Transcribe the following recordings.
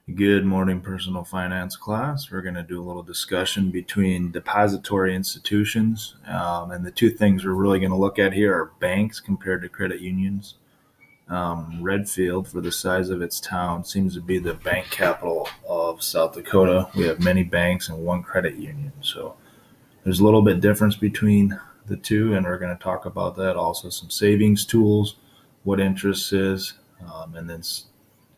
Good morning, personal finance class. We're going to do a little discussion between depository institutions. And the two things we're really going to look at here are banks compared to credit unions. Redfield, for the size of its town, seems to be the bank capital of South Dakota. We have many banks and one credit union. So there's a little bit difference between the two, and we're going to talk about that. Also, some savings tools, what interest is, and then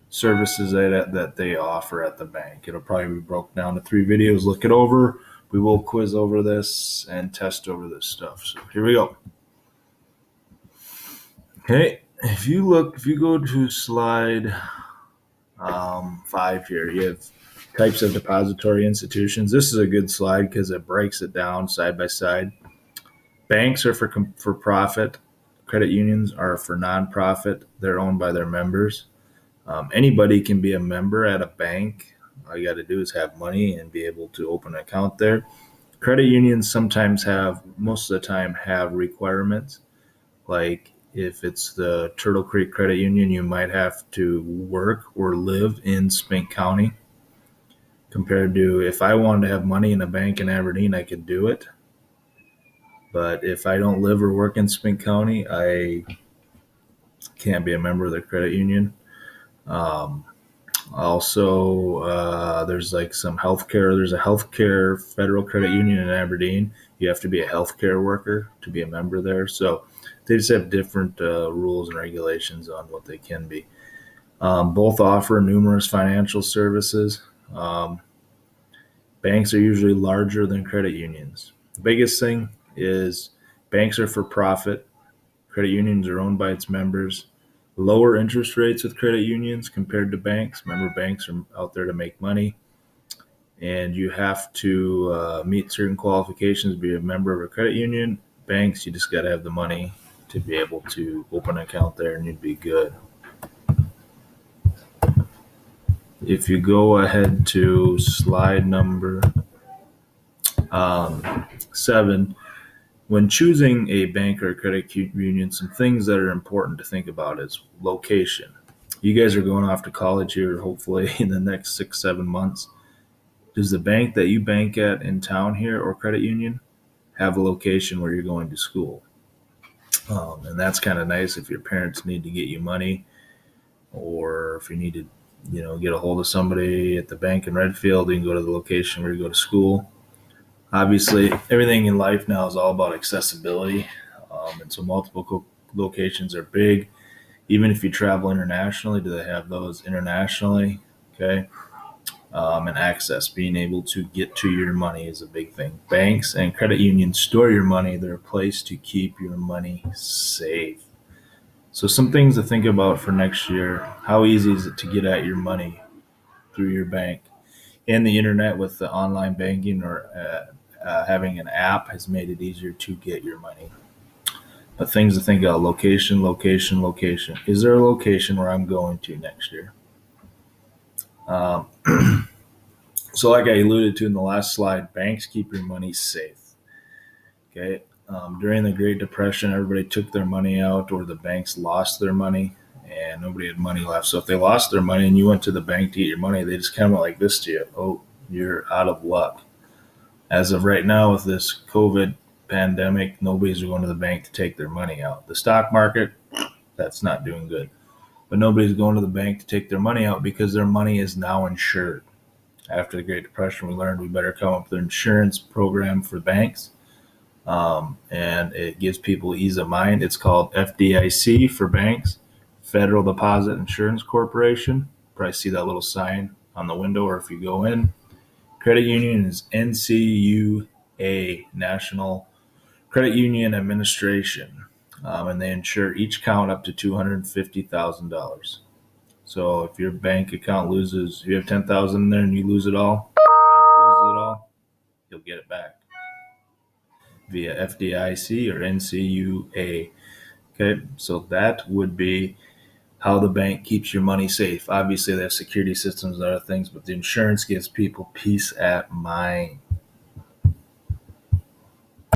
services that they offer at the bank. It'll probably be broken down to 3 videos. Look it over. We will quiz over this and test over this stuff. So here we go. Okay, if you go to slide 5 here, you have types of depository institutions. This is a good slide because it breaks it down side by side. Banks are for profit. Credit unions are for nonprofit. They're owned by their members. Anybody can be a member at a bank. All you got to do is have money and be able to open an account there. Credit unions sometimes most of the time have requirements. Like if it's the Turtle Creek Credit Union, you might have to work or live in Spink County. Compared to if I wanted to have money in a bank in Aberdeen, I could do it. But if I don't live or work in Spink County, I can't be a member of the credit union. There's like some healthcare. There's a healthcare federal credit union in Aberdeen. You have to be a healthcare worker to be a member there. So they just have different rules and regulations on what they can be. Both offer numerous financial services. Banks are usually larger than credit unions. The biggest thing is banks are for profit. Credit unions are owned by its members. Lower interest rates with credit unions compared to banks. Remember, banks are out there to make money, and you have to meet certain qualifications to be a member of a credit union. Banks, you just got to have the money to be able to open an account there, and you'd be good. If you go ahead to slide number 7, when choosing a bank or a credit union, some things that are important to think about is location. You guys are going off to college here, hopefully in the next 6-7 months. Does the bank that you bank at in town here or credit union have a location where you're going to school? And that's kind of nice if your parents need to get you money, or if you need to, get a hold of somebody at the bank in Redfield, you can go to the location where you go to school. Obviously, everything in life now is all about accessibility, and so multiple locations are big. Even if you travel internationally, do they have those internationally? Okay, and access, being able to get to your money is a big thing. Banks and credit unions store your money. They're a place to keep your money safe. So some things to think about for next year. How easy is it to get at your money through your bank? And the internet with the online banking or having an app has made it easier to get your money. But things to think of: location, location, location. Is there a location where I'm going to next year? So like I alluded to in the last slide, banks keep your money safe. Okay. During the Great Depression, everybody took their money out, or the banks lost their money, and nobody had money left. So if they lost their money and you went to the bank to get your money, they just kind of went like this to you: oh, you're out of luck. As of right now, with this COVID pandemic, nobody's going to the bank to take their money out. The stock market, that's not doing good. But nobody's going to the bank to take their money out because their money is now insured. After the Great Depression, we learned we better come up with an insurance program for banks. And it gives people ease of mind. It's called FDIC for banks, Federal Deposit Insurance Corporation. Probably see that little sign on the window, or if you go in. Credit union is NCUA, National Credit Union Administration, and they insure each account up to $250,000. So if your bank account loses, you have $10,000 in there and you lose it all, you'll get it back via FDIC or NCUA. Okay, so that would be how the bank keeps your money safe. Obviously, they have security systems and other things, but the insurance gives people peace at mind.